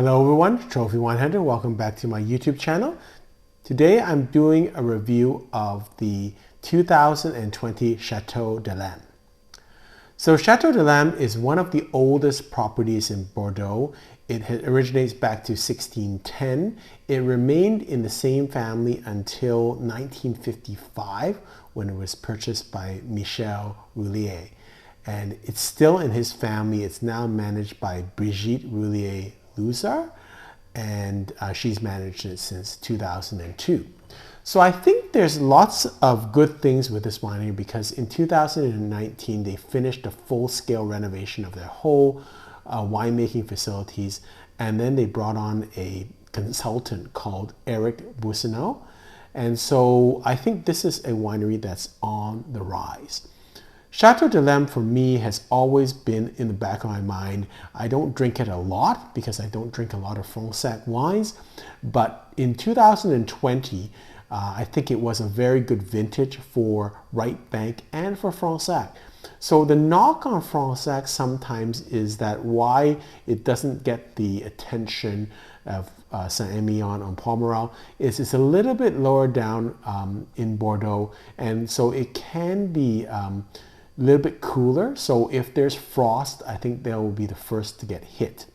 Hello everyone, Trophy Wine Hunter. Welcome back to my YouTube channel. Today I'm doing a review of the 2020 Chateau Dalem. So Chateau Dalem is one of the oldest properties in Bordeaux. It originates back to 1610. It remained in the same family until 1955 when it was purchased by Michel Rullier. And it's still in his family. It's now managed by Brigitte Rullier-Loussert, and she's managed it since 2002. So I think there's lots of good things with this winery because in 2019 they finished a full-scale renovation of their whole winemaking facilities, and then they brought on a consultant called Eric Boissenot. And so I think this is a winery that's on the rise. Chateau Dalem for me has always been in the back of my mind. I don't drink it a lot because I don't drink a lot of Fronsac wines, but in 2020 I think it was a very good vintage for Right Bank and for Fronsac. So the knock on Fronsac sometimes is that why it doesn't get the attention of Saint-Emilion on Pomerol is it's a little bit lower down in Bordeaux, and so it can be a little bit cooler. So if there's frost, I think they will be the first to get hit.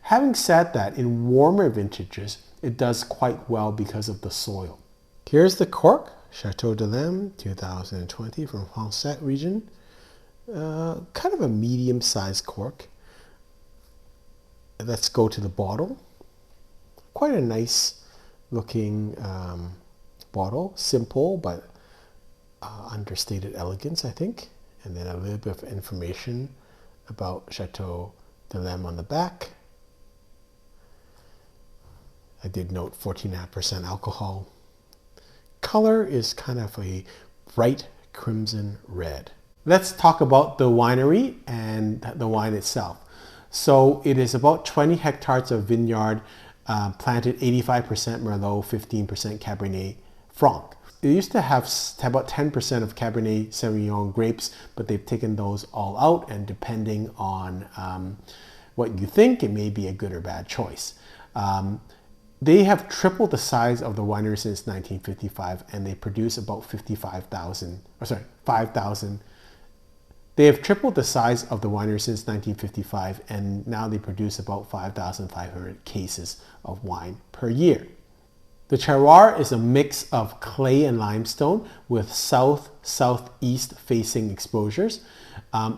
Having said that, in warmer vintages, it does quite well because of the soil. Here's the cork, Chateau Dalem 2020 from Fronsac region. Kind of a medium-sized cork. Let's go to the bottle. Quite a nice looking bottle, simple but understated elegance, I think. And then a little bit of information about Chateau Dalem on the back. I did note 14.5% alcohol. Color is kind of a bright crimson red. Let's talk about the winery and the wine itself. So it is about 20 hectares of vineyard, planted 85% Merlot, 15% Cabernet Franc. It used to have about 10% of Cabernet Sauvignon grapes, but they've taken those all out, and depending on what you think, it may be a good or bad choice. They have tripled the size of the winery since 1955, and they produce about 5,000. They have tripled the size of the winery since 1955, and now they produce about 5,500 cases of wine per year. The terroir is a mix of clay and limestone with south-southeast facing exposures.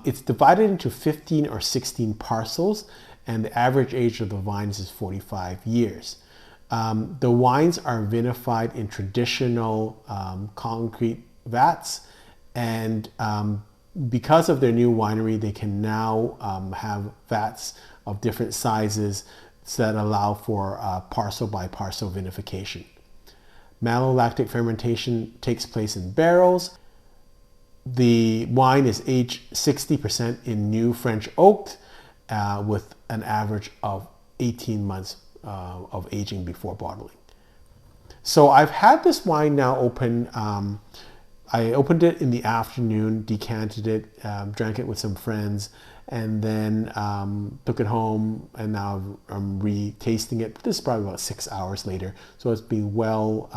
It's divided into 15 or 16 parcels, and the average age of the vines is 45 years. The wines are vinified in traditional concrete vats, and because of their new winery, they can now have vats of different sizes that allow for parcel by parcel vinification. Malolactic fermentation takes place in barrels. The wine is aged 60% in new French oak with an average of 18 months of aging before bottling. So I've had this wine now open. I opened it in the afternoon, decanted it, drank it with some friends, and then took it home, and now I'm re-tasting it. This is probably about 6 hours later, so it's been well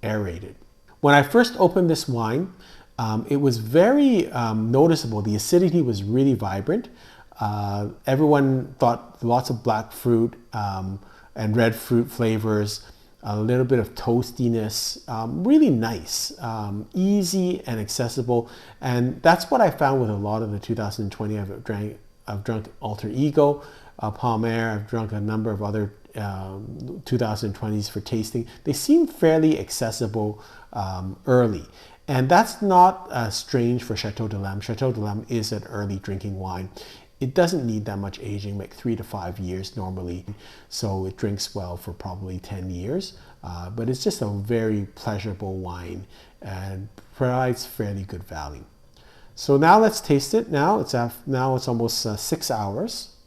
aerated. When I first opened this wine, it was very noticeable. The acidity was really vibrant. Everyone thought lots of black fruit and red fruit flavors, a little bit of toastiness, really nice, easy and accessible. And that's what I found with a lot of the 2020. I've drunk Alter Ego, Palmer, I've drunk a number of other 2020s for tasting. They seem fairly accessible early. And that's not strange for Chateau Dalem. Chateau Dalem is an early drinking wine. It doesn't need that much aging, like 3 to 5 years normally. So it drinks well for probably 10 years. But it's just a very pleasurable wine and provides fairly good value. So now let's taste it. Now it's almost 6 hours.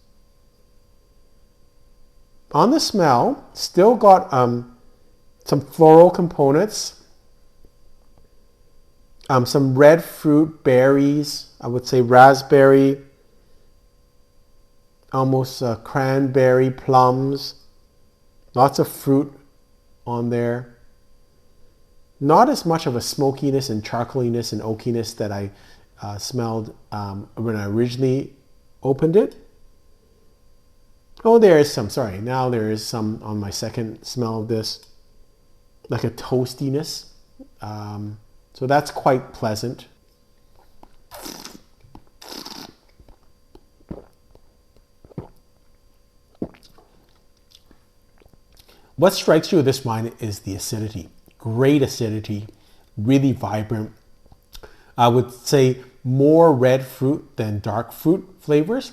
On the smell, still got some floral components, some red fruit, berries, I would say raspberry, almost cranberry, plums, lots of fruit on there. Not as much of a smokiness and charcoaliness and oakiness that I smelled when I originally opened it. Oh, there is some, sorry, now there is some on my second smell of this, like a toastiness. So that's quite pleasant. What strikes you with this wine is the acidity. Great acidity, really vibrant. I would say more red fruit than dark fruit flavors.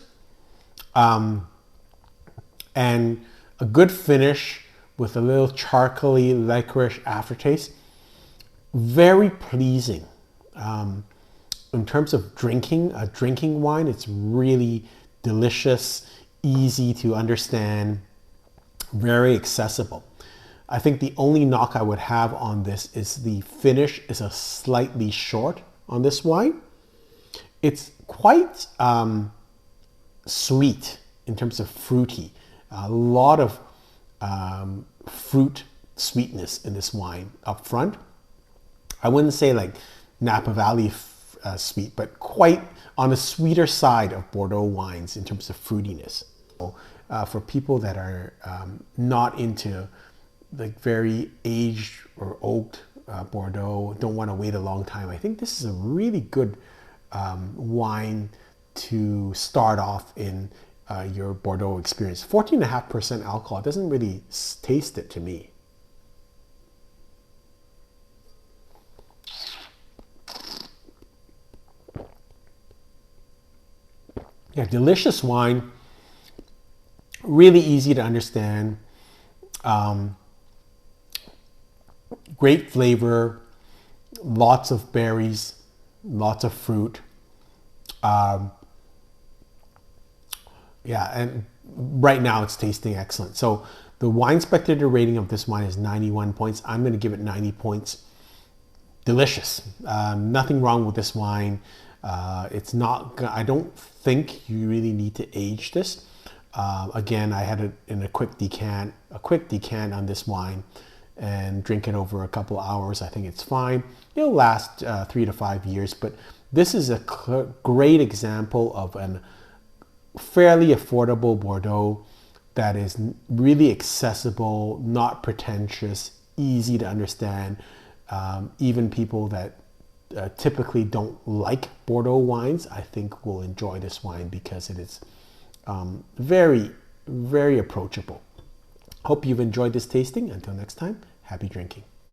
And a good finish with a little charcoaly licorice aftertaste. Very pleasing. In terms of drinking, a drinking wine, it's really delicious, easy to understand, very accessible. I think the only knock I would have on this is the finish is a slightly short on this wine. It's quite sweet in terms of fruity. A lot of fruit sweetness in this wine up front. I wouldn't say like Napa Valley sweet, but quite on the sweeter side of Bordeaux wines in terms of fruitiness. For people that are not into like very aged or oaked Bordeaux, don't want to wait a long time, I think this is a really good wine to start off in your Bordeaux experience. 14.5% alcohol, doesn't really taste it to me. Yeah, delicious wine, really easy to understand. Great flavor, lots of berries, lots of fruit. Yeah, and right now it's tasting excellent. So the wine spectator rating of this wine is 91 points. I'm going to give it 90 points. Delicious. Nothing wrong with this wine. It's not, I don't think you really need to age this. Again, I had it in a quick decant on this wine and drink it over a couple hours. I think it's fine. It'll last 3 to 5 years, but this is a great example of a fairly affordable Bordeaux that is really accessible, not pretentious, easy to understand. Even people that typically don't like Bordeaux wines, I think will enjoy this wine because it is very, very approachable. Hope you've enjoyed this tasting. Until next time, happy drinking.